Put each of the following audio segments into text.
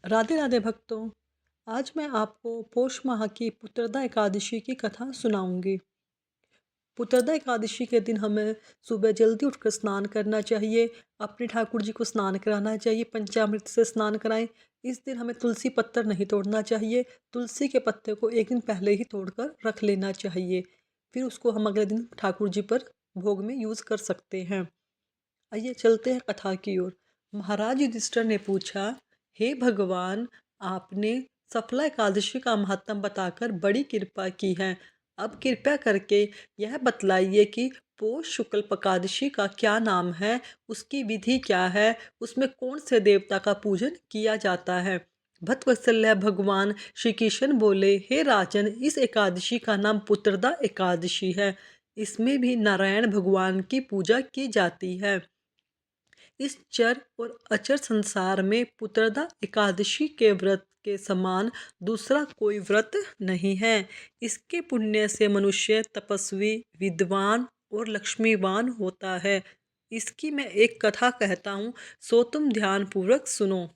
राधे राधे भक्तों। आज मैं आपको पौष माह की पुत्रदा एकादशी की कथा सुनाऊंगी। पुत्रदा एकादशी के दिन हमें सुबह जल्दी उठकर स्नान करना चाहिए। अपने ठाकुर जी को स्नान कराना चाहिए, पंचामृत से स्नान कराएं। इस दिन हमें तुलसी पत्तर नहीं तोड़ना चाहिए। तुलसी के पत्ते को एक दिन पहले ही तोड़कर रख लेना चाहिए, फिर उसको हम अगले दिन ठाकुर जी पर भोग में यूज़ कर सकते हैं। आइए चलते हैं कथा की ओर। महाराज युधिष्ठिर ने पूछा, हे भगवान, आपने सफला एकादशी का महत्व बताकर बड़ी कृपा की है। अब कृपया करके यह बतलाइए कि पौष शुक्ल एकादशी का क्या नाम है, उसकी विधि क्या है, उसमें कौन से देवता का पूजन किया जाता है। भक्तवत्सल्य भगवान श्री कृष्ण बोले, हे राजन, इस एकादशी का नाम पुत्रदा एकादशी है। इसमें भी नारायण भगवान की पूजा की जाती है। इस चर और अचर संसार में पुत्रदा एकादशी के व्रत के समान दूसरा कोई व्रत नहीं है। इसके पुण्य से मनुष्य तपस्वी, विद्वान और लक्ष्मीवान होता है। इसकी मैं एक कथा कहता हूँ, सो तुम ध्यान पूर्वक सुनो।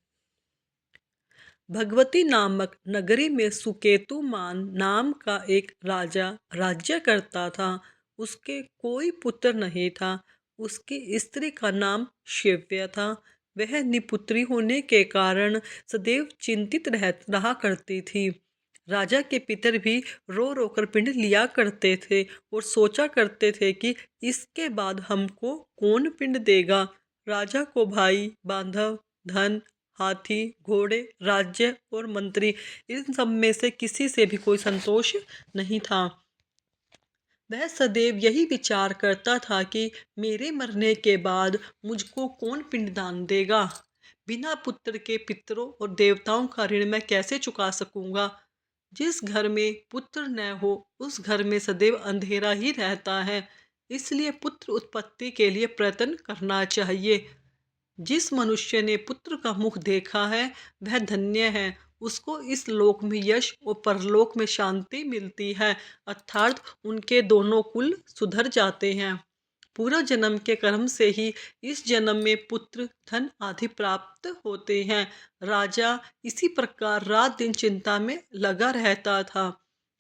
भगवती नामक नगरी में सुकेतुमान नाम का एक राजा राज्य करता था। उसके कोई पुत्र नहीं था। उसकी स्त्री का नाम शिव्या था। वह निपुत्री होने के कारण सदैव चिंतित रहा करती थी। राजा के पितर भी रो रो कर पिंड लिया करते थे और सोचा करते थे कि इसके बाद हमको कौन पिंड देगा। राजा को भाई, बांधव, धन, हाथी, घोड़े, राज्य और मंत्री, इन सब में से किसी से भी कोई संतोष नहीं था। वह सदैव यही विचार करता था कि मेरे मरने के बाद मुझको कौन पिंडदान देगा। बिना पुत्र के पितरों और देवताओं का ऋण मैं कैसे चुका सकूंगा। जिस घर में पुत्र न हो उस घर में सदैव अंधेरा ही रहता है। इसलिए पुत्र उत्पत्ति के लिए प्रयत्न करना चाहिए। जिस मनुष्य ने पुत्र का मुख देखा है वह धन्य है। उसको इस लोक में यश और परलोक में शांति मिलती है, अर्थात उनके दोनों कुल सुधर जाते हैं। पूर्व जन्म के कर्म से ही इस जन्म में पुत्र, धन आदि प्राप्त होते हैं। राजा इसी प्रकार रात दिन चिंता में लगा रहता था।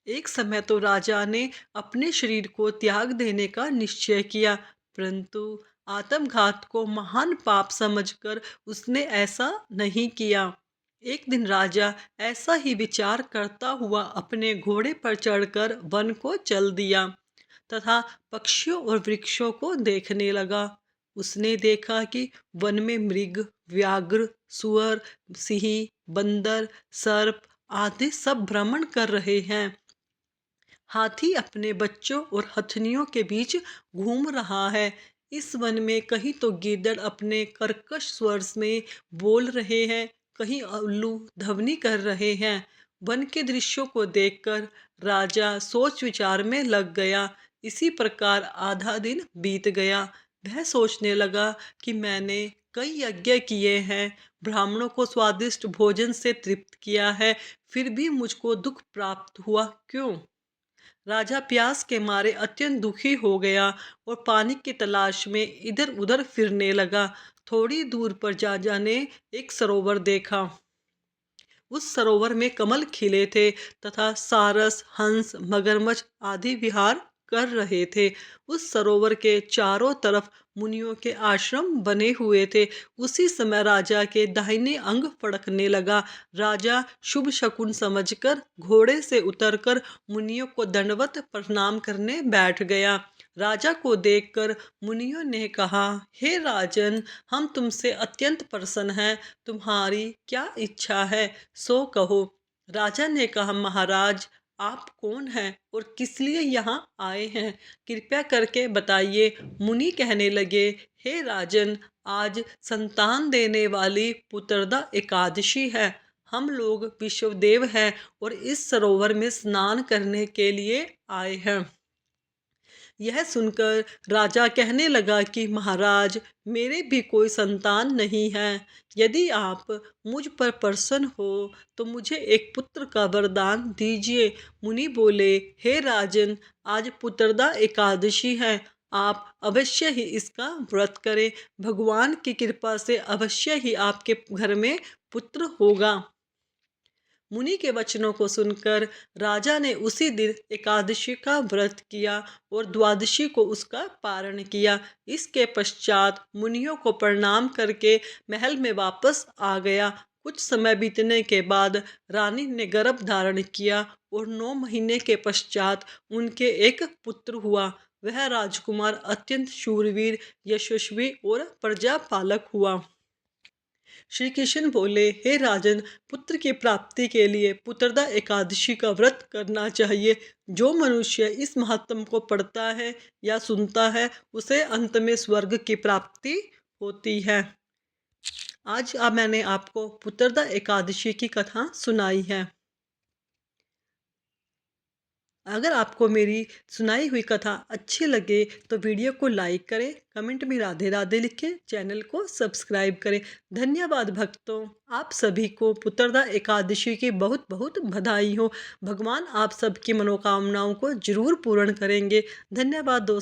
एक समय तो राजा ने अपने शरीर को त्याग देने का निश्चय किया, परंतु आत्मघात को महान पाप समझकर उसने ऐसा नहीं किया। एक दिन राजा ऐसा ही विचार करता हुआ अपने घोड़े पर चढ़कर वन को चल दिया तथा पक्षियों और वृक्षों को देखने लगा। उसने देखा कि वन में मृग, व्याघ्र, सुअर, सिंह, बंदर, सर्प आदि सब भ्रमण कर रहे हैं। हाथी अपने बच्चों और हथनियों के बीच घूम रहा है। इस वन में कहीं तो गीदड़ अपने कर्कश स्वर में बोल रहे हैं, कहीं उल्लू ध्वनि कर रहे हैं। वन के दृश्यों को देखकर राजा सोच विचार में लग गया। इसी प्रकार आधा दिन बीत गया। वह सोचने लगा कि मैंने कई यज्ञ किए हैं, ब्राह्मणों को स्वादिष्ट भोजन से तृप्त किया है, फिर भी मुझको दुख प्राप्त हुआ क्यों। राजा प्यास के मारे अत्यंत दुखी हो गया और पानी की तलाश में इधर उधर फिरने लगा। थोड़ी दूर पर राजा ने एक सरोवर देखा। उस सरोवर में कमल खिले थे तथा सारस, हंस, मगरमच्छ आदि विहार कर रहे थे। उस सरोवर के चारों तरफ मुनियों के आश्रम बने हुए थे। उसी समय राजा के दाहिने अंग फड़कने लगा। राजा शुभ शकुन समझकर घोड़े से उतरकर मुनियों को दंडवत प्रणाम करने बैठ गया। राजा को देखकर मुनियों ने कहा, हे राजन, हम तुमसे अत्यंत प्रसन्न हैं। तुम्हारी क्या इच्छा है, सो कहो। राजा ने कहा, महाराज, आप कौन हैं और किस लिए यहाँ आए हैं, कृपया करके बताइए। मुनि कहने लगे, हे राजन, आज संतान देने वाली पुत्रदा एकादशी है। हम लोग विश्वदेव हैं और इस सरोवर में स्नान करने के लिए आए हैं। यह सुनकर राजा कहने लगा कि महाराज, मेरे भी कोई संतान नहीं है। यदि आप मुझ पर प्रसन्न हो तो मुझे एक पुत्र का वरदान दीजिए। मुनि बोले, हे राजन, आज पुत्रदा एकादशी है। आप अवश्य ही इसका व्रत करें। भगवान की कृपा से अवश्य ही आपके घर में पुत्र होगा। मुनि के वचनों को सुनकर राजा ने उसी दिन एकादशी का व्रत किया और द्वादशी को उसका पारण किया। इसके पश्चात मुनियों को प्रणाम करके महल में वापस आ गया। कुछ समय बीतने के बाद रानी ने गर्भ धारण किया और 9 महीने के पश्चात उनके एक पुत्र हुआ। वह राजकुमार अत्यंत शूरवीर, यशस्वी और प्रजापालक हुआ। श्री कृष्ण बोले, हे राजन, पुत्र की प्राप्ति के लिए पुत्रदा एकादशी का व्रत करना चाहिए। जो मनुष्य इस महात्म को पढ़ता है या सुनता है, उसे अंत में स्वर्ग की प्राप्ति होती है। आज मैंने आपको पुत्रदा एकादशी की कथा सुनाई है। अगर आपको मेरी सुनाई हुई कथा अच्छी लगे तो वीडियो को लाइक करें, कमेंट में राधे राधे लिखें, चैनल को सब्सक्राइब करें। धन्यवाद भक्तों, आप सभी को पुत्रदा एकादशी की बहुत बहुत बधाई हो। भगवान आप सबकी मनोकामनाओं को जरूर पूर्ण करेंगे। धन्यवाद दोस्तों।